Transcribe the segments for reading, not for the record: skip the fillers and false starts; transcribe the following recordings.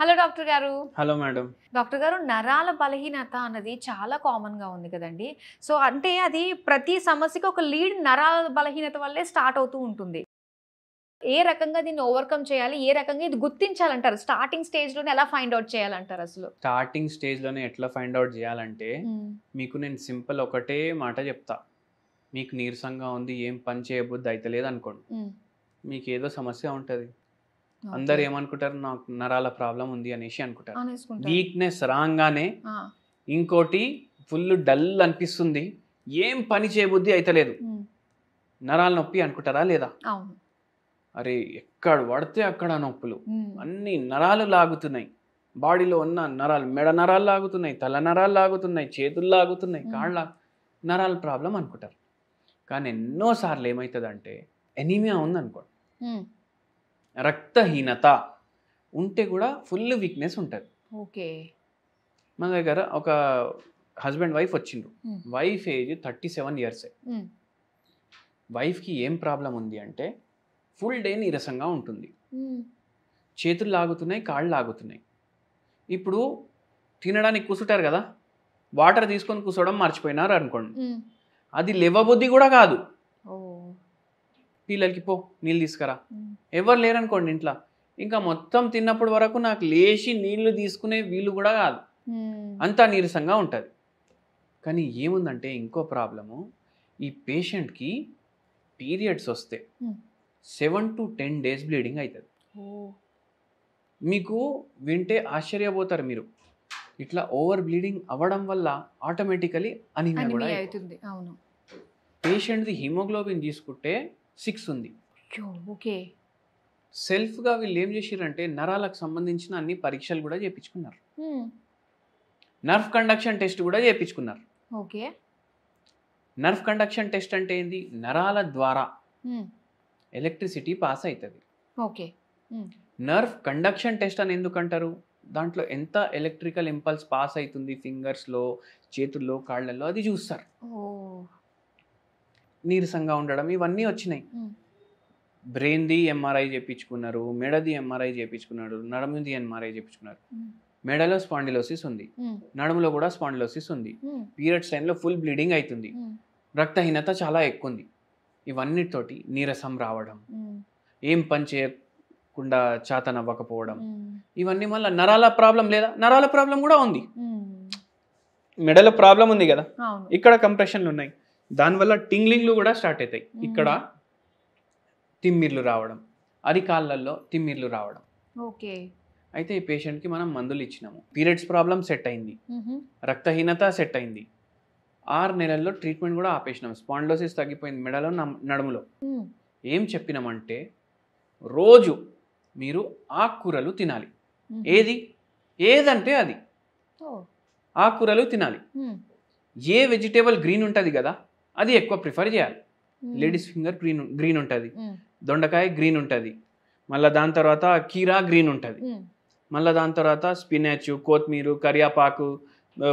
Hello doctor గారు. Hello madam. Doctor గారు, నరాల బలహీనత అన్నది చాలా కామన్‌గా ఉంది కదండీ! సో, అంటే అది ప్రతి సమస్యకి ఒక లీడ్ నరాల బలహీనత వల్లే స్టార్ట్ అవుతూ ఉంటుంది. ఏ రకంగా దీన్ని ఓవర్‌కమ్ చేయాలి? ఏ రకంగా ఇది గుర్తించాలంటారు? స్టార్టింగ్ స్టేజ్‌లోనే ఎలా ఫైండ్ ఔట్ చేయాలంటారు అసలు? స్టార్టింగ్ స్టేజ్‌లోనే ఎట్లా ఫైండ్ ఔట్ జేయాలంటే, మీకు నేను సింపుల్ ఒకటే మాట జెప్తా. మీకు నీరసంగా ఉంది, ఏం పని చేయబుద్ధి అయితలేదనుకోండి. హ్మ్. మీకేదో సమస్య ఉంటది. అందరూ ఓకే. ఏమనుకుంటారు, నాకు నరాల ప్రాబ్లమ్ ఉంది అనేసి అనుకుంటారు. అనేసుకుంటారు. వీక్‌నెస్ రాంగానే ఆ! ఇంకోటి ఫుల్ డల్ అనిపిస్తుంది. ఏం పని చేయబుద్ధి అయితలేదు. హ్మ్. నరాల నొప్పి అనుకుంటారా లేదా? అవును. అరే! ఎక్కడ పడితే అక్కడ నొప్పులు. హ్మ్. అన్ని నరాలు లాగుతున్నాయి. బాడీలో ఉన్న నరాలు, మెడ నరాలు లాగుతున్నాయి, తల నరాలు లాగుతున్నాయి, చేతులు లాగుతున్నాయి, హ్మ్. కాళ్ళ నరాల ప్రాబ్లం అనుకుంటారు. కానీ ఎన్నో సార్లు ఏమైతదంటే ఎనీమియా ఉందనుకోండి, హ్మ్. రక్తహీనత ఉంటే కూడా ఫుల్ వీక్‌నెస్ ఉంటది. ఓకే. మన దగ్గర ఒక హస్బెండ్ వైఫ్ వచ్చిండ్రు. హ్మ్. Wife age 37 ఇయర్సే. హ్మ్. వైఫ్‌కి ఏం ప్రాబ్లమ్ ఉంది అంటే ఫుల్ డే నీరసంగా ఉంటుంది. హ్మ్. చేతులు లాగుతున్నాయి, కాళ్ళు లాగుతున్నాయి. ఇప్పుడు తినడానికి కూసుంటారు కదా! వాటర్ తీసుకొని కూసోవడం మర్చిపోయినారు అనుకోండి. హ్మ్. అది లేవబుద్ధి కూడా కాదు. ఓహ్! పిల్లలకి పో నీళ్ళు తీసుకురా. హ్మ్. ఎవరు లేరనుకోండి ఇంట్ల. ఇంకా మొత్తం తిన్నప్పటి వరకు నాకు లేచి నీళ్లు తీసుకునే వీలు కూడా కాదు. హ్మ్. అంతా నీరసంగా ఉంటది. కానీ ఏముందంటే ఇంకో ప్రాబ్లము, ఈ పేషెంట్‌కి పీరియడ్స్ వస్తే హ్మ్. 7-10 డేస్ బ్లీడింగ్ అయితది. ఓహ్! మీకు వింటే ఆశ్చర్యపోతారు మీరు. ఇట్లా ఓవర్ బ్లీడింగ్ అవ్వడం వల్ల ఆటోమేటికల్లీ అనీమియా కూడా అనీమియా అయితది. అయితుంది. అవును. పేషెంట్‌ది హిమోగ్లోబిన్ తీసుకుంటే 6 ఉంది. అయ్యో! ఓకే. సెల్ఫ్‌గా వీళ్ళు ఏం చేసిర్రంటే నరాలకు సంబంధించిన అన్ని పరీక్షలు కూడా చేపించుకున్నారు. హ్మ్. నర్వ్ కండక్షన్ టెస్ట్ కూడా చేపించుకున్నారు. ఓకే. నర్వ్ కండక్షన్ టెస్ట్ అంటే ఏంది? నరాల ద్వారా హ్మ్. ఎలక్ట్రిసిటీ పాస్ అయితది. ఓకే. హ్మ్. నర్వ్ కండక్షన్ టెస్ట్ అని ఎందుకంటారు? దాంట్లో ఎంత ఎలక్ట్రికల్ ఇంపల్స్ పాస్ అయితుంది ఫింగర్స్‌లో, చేతుల్లో, కాళ్ళల్లో అది చూస్తారు. ఓహ్! నీరసంగా ఉండడం ఇవన్నీ వచ్చినాయి. హ్మ్. బ్రెయిన్‌ది ఎంఆర్ఐ చేపించుకున్నారు, మెడది ఎంఆర్ఐ చేపించుకున్నాడు, నడుముది ఎంఆర్ఐ చేపించుకున్నారు. హ్మ్. మెడలో స్పాండిలోసిస్ ఉంది. హ్మ్. నడుములో కూడా స్పాండిలోసిస్ ఉంది. హ్మ్. పీరియడ్స్ టైంలో ఫుల్ బ్లీడింగ్ అయితుంది. హ్మ్. రక్తహీనత చాలా ఎక్కువుంది. ఇవన్నిటితోటి నీరసం రావడం, హ్మ్. ఏం పని చేయకుండా చేతనవ్వకపోవడం, హ్మ్. ఇవన్నీ మళ్ళా నరాల ప్రాబ్లమ్ లేదా? నరాల ప్రాబ్లమ్ కూడా ఉంది. హ్మ్. మెడలో ప్రాబ్లమ్ ఉంది కదా! అవును. ఇక్కడ కంప్రెషన్‌లు ఉన్నాయి. దానివల్ల టింగ్లింగ్‌లు కూడా స్టార్ట్ అయితాయి. ఇక్కడ తిమ్మిర్లు రావడం, అరికాళ్ళల్లో తిమ్మిర్లు రావడం. ఓకే. అయితే ఈ పేషెంట్‌కి మనం మందులు ఇచ్చినాము. పీరియడ్స్ ప్రాబ్లమ్ సెట్ అయింది. హుహు. రక్తహీనత సెట్ అయింది. 6 నెలల్లో ట్రీట్మెంట్ కూడా ఆపేసినాం. స్పాండిలోసిస్ తగ్గిపోయింది మెడలో, నడుములో. హ్మ్. ఏం చెప్పినామంటే రోజు మీరు ఆకుకూరలు తినాలి. హుహు. ఏది? ఏదంటే అది. ఓహ్! ఆకుకూరలు తినాలి. హ్మ్. ఏ వెజిటబుల్ గ్రీన్ ఉంటది గదా! అది ఎక్కువ ప్రిఫర్ చేయాలి. హ్మ్. లేడీస్ ఫింగర్ గ్రీన్ ఉంటది. హ్మ్. దొండకాయ గ్రీన్ ఉంటది. మళ్ళా దాని తర్వాత కీరా గ్రీన్ ఉంటది. హ్మ్. మళ్ళా దాని తర్వాత స్పినచ్, కొత్తిమీర, కరియాపాకు,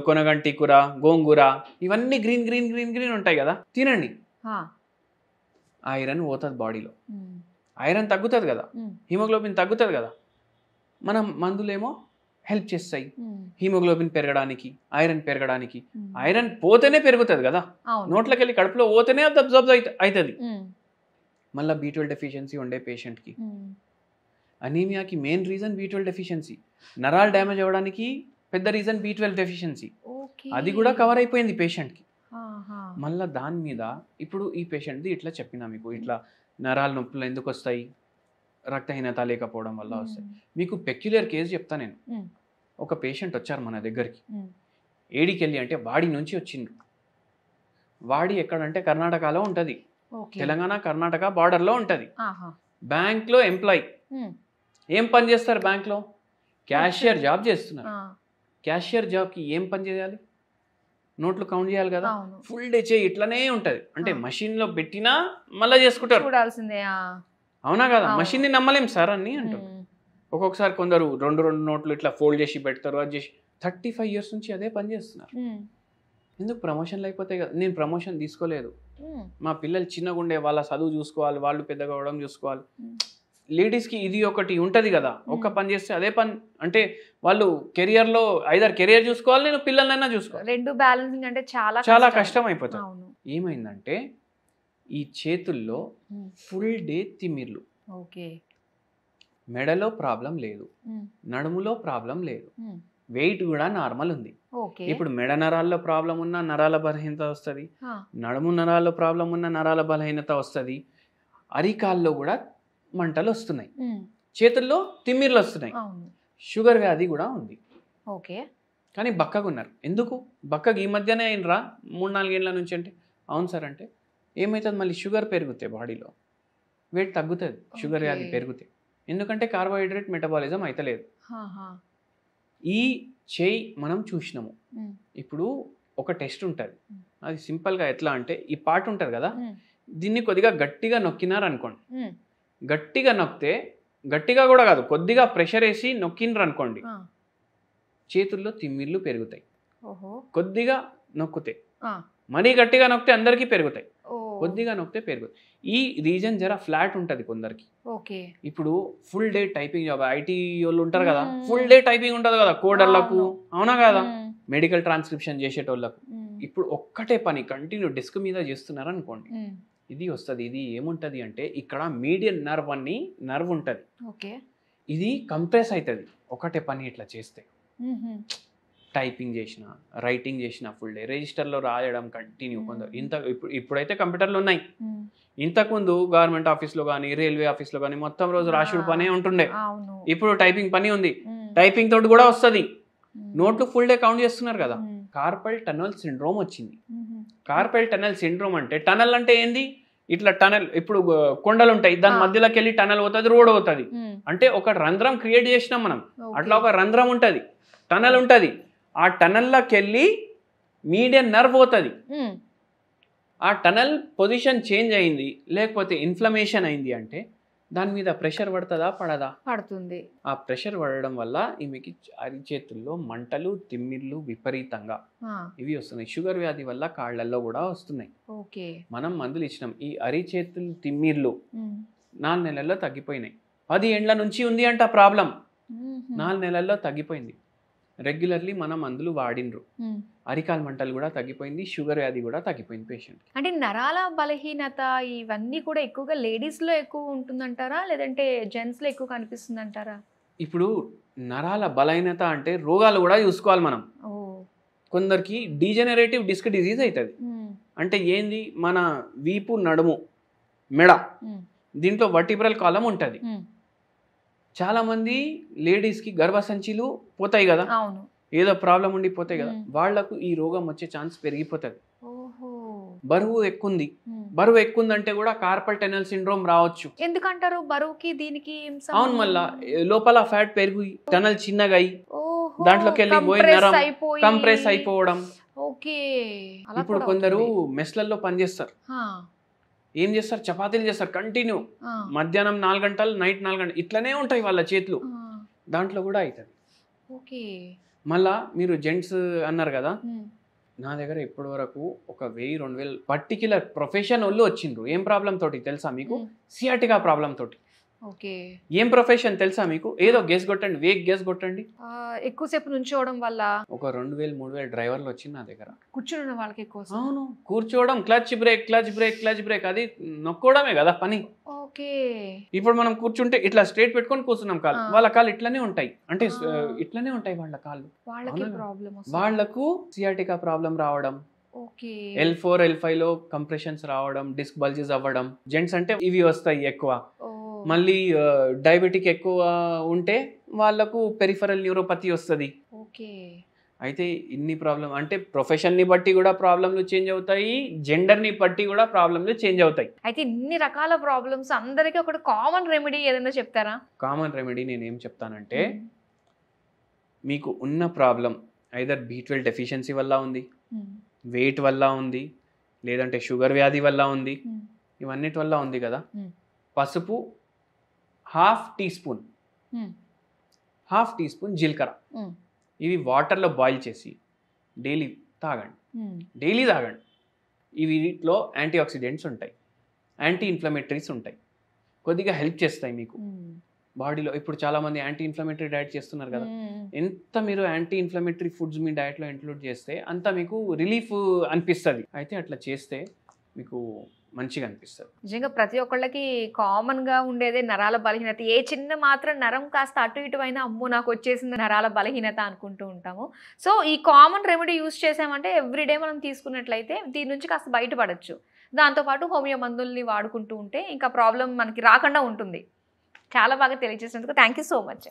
కొనగంటి కూర, గోంగూర ఇవన్నీ గ్రీన్ ఉంటాయి గదా! తినండి. ఆ! ఐరన్ పోతది బాడీలో. హ్మ్. ఐరన్ తగ్గుతది గదా! హ్మ్. హిమోగ్లోబిన్ తగ్గుతది గదా! మనం మందులేమో హెల్ప్ చేస్తాయి. హ్మ్. హిమోగ్లోబిన్ పెరగడానికి, ఐరన్ పెరగడానికి. హ్మ్. ఐరన్ పోతేనే పెరుగుతది గదా! అవును. నోట్లోకెళ్ళి కడుపులో పోతేనే అది అబ్జార్బ్ అయితది. హ్మ్. మళ్ళా బి12 డెఫిషియన్సీ ఉండే పేషెంట్‌కి. హ్మ్. అనీమియాకి మెయిన్ రీజన్ బి12 డెఫిషియన్సీ. నరాలు డ్యామేజ్ అవ్వడానికి పెద్ద రీజన్ బి12 డెఫిషియన్సీ. ఓకే. అది కూడా కవర్ అయిపోయింది పేషెంట్‌కి. ఆహా! మళ్ళా దాని మీద ఇప్పుడు ఈ పేషెంట్‌ది ఇట్లా చెప్పినా మీకు. ఇట్లా నరాల నొప్పులు ఎందుకొస్తాయి? రక్తహీనత లేకపోవడం వల్ల వస్తాయి. హ్మ్. మీకు పెక్యులియర్ కేస్ చెప్తా నేను. హ్మ్. ఒక పేషెంట్ వచ్చారు మన దగ్గరికి. హ్మ్. ఏడికెళ్ళి అంటే వాడి నుంచి వచ్చిండ్రు. వాడి ఎక్కడంటే కర్ణాటకలో ఉంటది. ఓకే. తెలంగాణ, కర్ణాటక బార్డర్‌లో ఉంటది. ఆహా! బ్యాంక్‌లో ఎంప్లాయీ. హ్మ్. ఏం పని చేస్తారు బ్యాంక్‌లో? క్యాషియర్ జాబ్ చేస్తున్నారు. ఆ! క్యాషియర్ జాబ్‌కి ఏం పని చేయాలి? నోట్లు కౌంట్ చేయాలి కదా! అవును. ఫుల్ డే చేయి ఇట్లనే ఉంటది. అంటే ఆ! మెషిన్‌లో పెట్టినా మళ్ళా చేసుకుంటారు. చూడాల్సిందే. ఆ! అవునా కదా! అవును. మెషిన్‌ని నమ్మలేం సార్ అని అంటారు. హ్మ్. ఒక్కొక్కసారి కొందరు 2 నోట్లు ఇట్లా ఫోల్డ్ చేసి పెడతారు. అది చేసి 35 ఇయర్స్ నుంచి అదే పని చేస్తున్నారు. హ్మ్. ఎందుకు ప్రమోషన్‌లు అయిపోతాయి కదా! నేను ప్రమోషన్ తీసుకోలేదు. హ్మ్. మా పిల్లలు చిన్నగుండే వాళ్ళ చదువు చూసుకోవాలి. వాళ్ళు పెద్దగా అవ్వడం చూసుకోవాలి. హ్మ్. లేడీస్కి ఇది ఒకటి ఉంటుంది కదా, ఒక్క పని చేస్తే అదే పని అంటే వాళ్ళు కెరియర్లో ఐదర్ కెరియర్ చూసుకోవాలి, నేను పిల్లలైనా చూసుకోవాలి. రెండు బ్యాలెన్సింగ్ అంటే చాలా చాలా కష్టం అయిపోతుంది. అవును. ఏమైందంటే ఈ చేతుల్లో ఫుల్ డే తిమ్మిర్లు, ఓకే, మెడలో ప్రాబ్లం లేదు, నడుములో ప్రాబ్లం లేదు, వెయిట్ కూడా నార్మల్ ఉంది. ఓకే, ఇప్పుడు మెడ నరాల్లో ప్రాబ్లం ఉన్న నరాల బలహీనత వస్తుంది, నడుము నరాల్లో ప్రాబ్లం ఉన్న నరాల బలహీనత వస్తుంది, అరికాల్లో కూడా మంటలు వస్తున్నాయి, చేతుల్లో తిమ్మిర్లు వస్తున్నాయి, షుగర్ వ్యాధి కూడా ఉంది. ఓకే, కానీ బక్కగా ఉన్నారు. ఎందుకు బక్కగా ఈ మధ్యనే అయినరా 3-4 ఏళ్ళ నుంచి అంటే, అవును సార్ అంటే ఏమవుతుంది, మళ్ళీ షుగర్ పెరుగుతాయి బాడీలో, వెయిట్ తగ్గుతుంది, షుగర్ వ్యాధి పెరుగుతాయి. ఎందుకంటే కార్బోహైడ్రేట్ మెటబాలిజం అయితలేదు. ఈ చేయి మనం చూసినాము. ఇప్పుడు ఒక టెస్ట్ ఉంటుంది, అది సింపుల్గా ఎట్లా అంటే ఈ పార్ట్ ఉంటుంది కదా, దీన్ని కొద్దిగా గట్టిగా నొక్కినారు అనుకోండి, గట్టిగా నొక్కితే, గట్టిగా కూడా కాదు కొద్దిగా ప్రెషర్ వేసి నొక్కినారు అనుకోండి, చేతుల్లో తిమ్మిర్లు పెరుగుతాయి. కొద్దిగా నొక్కితే, మరీ గట్టిగా నొక్కితే అందరికీ పెరుగుతాయి, కొద్దిగా నొక్కితే పెరుగుతాయి. ఈ రీజన్ జర ఫ్లాట్ ఉంటుంది కొందరికి. ఇప్పుడు full day typing job, IT వాళ్ళు ఉంటారు కదా, ఫుల్ డే టైపింగ్ ఉంటుంది కదా కోడర్లకు, అవునా కదా, మెడికల్ ట్రాన్స్క్రిప్షన్ చేసేటోళ్ళకు. ఇప్పుడు ఒక్కటే పని కంటిన్యూ డెస్క్ మీద చేస్తున్నారు అనుకోండి, ఇది వస్తుంది. ఇది ఏముంటుంది అంటే ఇక్కడ మీడియన్ నర్వ్ అని నర్వ్ ఉంటుంది, ఇది కంప్రెస్ అవుతుంది ఒకటే పని ఇట్లా చేస్తే. టైపింగ్ చేసిన, రైటింగ్ చేసిన, ఫుల్ డే రిజిస్టర్లో రాయడం కంటిన్యూ. కొందరు ఇప్పుడైతే కంప్యూటర్లు ఉన్నాయి, ఇంతకుముందు గవర్నమెంట్ ఆఫీస్లో కానీ రైల్వే ఆఫీస్లో కానీ మొత్తం రోజు రాసుడు పనే ఉంటుండే. ఇప్పుడు టైపింగ్ పని ఉంది, టైపింగ్ తోటి కూడా వస్తుంది, నోట్లు ఫుల్ డే కౌంట్ చేస్తున్నారు కదా. కార్పల్ టనల్ సిండ్రోమ్ వచ్చింది. కార్పల్ టనల్ సిండ్రోమ్ అంటే, టనల్ అంటే ఏంది, ఇట్లా టనల్, ఇప్పుడు కొండలు ఉంటాయి దాని మధ్యలోకి వెళ్ళి టనల్ అవుతుంది, రోడ్ అవుతుంది అంటే ఒక రంధ్రం క్రియేట్ చేసినాం మనం, అట్లా ఒక రంధ్రం ఉంటుంది, టనల్ ఉంటుంది. ఆ టనల్లోకి వెళ్ళి మీడియన్ నర్వ్ అవుతుంది, ఆ టనల్ పొజిషన్ చేంజ్ అయింది, లేకపోతే ఇన్ఫ్లమేషన్ అయింది అంటే దాని మీద ప్రెషర్ పడుతుందా పడదా, పడుతుంది. ఆ ప్రెషర్ పడడం వల్ల ఈమెకి అరిచేతుల్లో మంటలు, తిమ్మిర్లు విపరీతంగా ఇవి వస్తున్నాయి. షుగర్ వ్యాధి వల్ల కాళ్ళల్లో కూడా వస్తున్నాయి. మనం మందులు ఇచ్చినాం, ఈ అరిచేతులు తిమ్మిర్లు 4 నెలల్లో తగ్గిపోయినాయి. 10 ఏండ్ల నుంచి ఉంది అంట ప్రాబ్లం, 4 నెలల్లో తగ్గిపోయింది. రెగ్యులర్లీ మనం మందులు వాడినరు, అరికాల మంటలు కూడా తగ్గిపోయింది, షుగర్ వ్యాధి కూడా తగ్గిపోయింది పేషెంట్. అంటే నరాల బలహీనత ఇవన్నీ కూడా ఎక్కువగా లేడీస్లో ఎక్కువ ఉంటుందంటారా, లేదంటే జెంట్స్లో ఎక్కువ కనిపిస్తుందంటారా? ఇప్పుడు నరాల బలహీనత అంటే రోగాలు కూడా చూసుకోవాలి మనం. కొందరికి డీజెనరేటివ్ డిస్క్ డిజీజ్ అవుతుంది. అంటే ఏంది, మన వీపు, నడుము, మెడ, దీంట్లో వర్టిబ్రల్ కాలం ఉంటుంది. చాలా మంది లేడీస్కి గర్భసంచిలు పోతాయి కదా, ఏదో ప్రాబ్లం ఉండి పోతాయి కదా, వాళ్లకు ఈ రోగం వచ్చే ఛాన్స్ పెరిగిపోతుంది. బరువు ఎక్కుంది, బరువు ఎక్కుందంటే కూడా కార్పల్ టనల్ సిండ్రోమ్ రావచ్చు. ఎందుకంటారు బరువుకి దీనికి? అవును, మళ్ళా లోపల ఫ్యాట్ పెరిగి టనల్ చిన్నగా అయి దాంట్లోకి వెళ్ళి పోయి నరం కంప్రెస్ అయిపోవడం. ఇప్పుడు కొందరు మెస్లలో పనిచేస్తారు, ఏం చేస్తారు, చపాతీలు చేస్తారు కంటిన్యూ, మధ్యాహ్నం 4 గంటలు, నైట్ 4 గంటలు, ఇట్లనే ఉంటాయి వాళ్ళ చేతులు, దాంట్లో కూడా అవుతుంది. మళ్ళా మీరు జెంట్స్ అన్నారు కదా, నా దగ్గర ఇప్పటి వరకు ఒక 1000-2000 పర్టిక్యులర్ ప్రొఫెషన్ వాళ్ళు వచ్చిండ్రు. ఏం ప్రాబ్లం తోటి తెలుసా మీకు? సియాటికా ప్రాబ్లం తోటి. ఏం ప్రొఫెషన్ తెలుసా మీకు? ఏదో గెస్ కొట్టండి, వేగ్ గెస్ కొట్టండి. ఎక్కువసేపు నుంచోవడం వల్ల ఒక 2000-3000 డ్రైవర్లు వచ్చింది నా దగ్గర. కూర్చోవడం వాళ్ళకి ఎక్కువ. అవును, కూర్చోవడం, clutch brake, clutch brake, clutch brake, అది నొక్కోవడమే కదా పని. ఇప్పుడు మనం కూర్చుంటే ఇట్లా స్ట్రైట్ పెట్టుకొని కూర్చున్నాం, కాళ్ళు, వాళ్ళ కాళ్ళు ఇట్లనే ఉంటాయి, అంటే ఇట్లనే ఉంటాయి వాళ్ళ కాళ్ళు. వాళ్లకు సియాటికా ప్రాబ్లం రావడం, L4, L5 లో కంప్రెషన్స్ రావడం, డిస్క్ బల్జెస్ అవ్వడం. జెంట్స్ అంటే ఇవి వస్తాయి ఎక్కువ. మళ్ళీ డయాబెటిక్ ఎక్కువ ఉంటే వాళ్ళకు పెరిఫరల్ న్యూరోపతి వస్తుంది. అయితే ఇన్ని ప్రాబ్లం అంటే ప్రొఫెషన్ని బట్టి కూడా ప్రాబ్లంలు చేంజ్ అవుతాయి, జెండర్ని బట్టి కూడా ప్రాబ్లంలు చేంజ్ అవుతాయి. అయితే ఇన్ని రకాల ప్రాబ్లమ్స్ అందరికీ ఒక కామన్ రెమెడీ ఏదైనా చెప్తారా? కామన్ రెమెడీ నేను ఏం చెప్తానంటే, మీకు ఉన్న ప్రాబ్లం ఐదర్ B12 డెఫిషియన్సీ వల్ల ఉంది, వెయిట్ వల్ల ఉంది, లేదంటే షుగర్ వ్యాధి వల్ల ఉంది, ఇవన్నిటి వల్ల ఉంది కదా. పసుపు 1/2 టీ స్పూన్, 1/2 టీ స్పూన్ జీలకర్ర, ఇవి వాటర్లో బాయిల్ చేసి డైలీ తాగండి. డైలీ తాగండి. వీటిలో యాంటీ ఆక్సిడెంట్స్ ఉంటాయి, యాంటీ ఇన్ఫ్లమేటరీస్ ఉంటాయి. కొద్దిగా హెల్ప్ చేస్తాయి మీకు బాడీలో. ఇప్పుడు చాలా మంది యాంటీ ఇన్ఫ్లమేటరీ డైట్ చేస్తున్నారు కదా, ఎంత మీరు యాంటీ ఇన్ఫ్లమేటరీ ఫుడ్స్ మీ డైట్లో ఇంక్లూడ్ చేస్తే అంత మీకు రిలీఫ్ అనిపిస్తుంది. అయితే అట్లా చేస్తే మీకు మంచిగా అనిపిస్తుంది. నిజంగా ప్రతి ఒక్కళ్ళకి కామన్గా ఉండేదే నరాల బలహీనత. ఏ చిన్న మాత్రం నరం కాస్త అటు ఇటు అయినా అమ్మో నాకు వచ్చేసింది నరాల బలహీనత అనుకుంటూ ఉంటాము. సో ఈ కామన్ రెమెడీ యూస్ చేసామంటే ఎవ్రీడే మనం తీసుకున్నట్లయితే దీని నుంచి కాస్త బయటపడచ్చు. దాంతోపాటు హోమియో మందుల్ని వాడుకుంటూ ఉంటే ఇంకా ప్రాబ్లం మనకి రాకుండా ఉంటుంది. చాలా బాగా తెలియజేసినందుకు థ్యాంక్ యూ సో మచ్.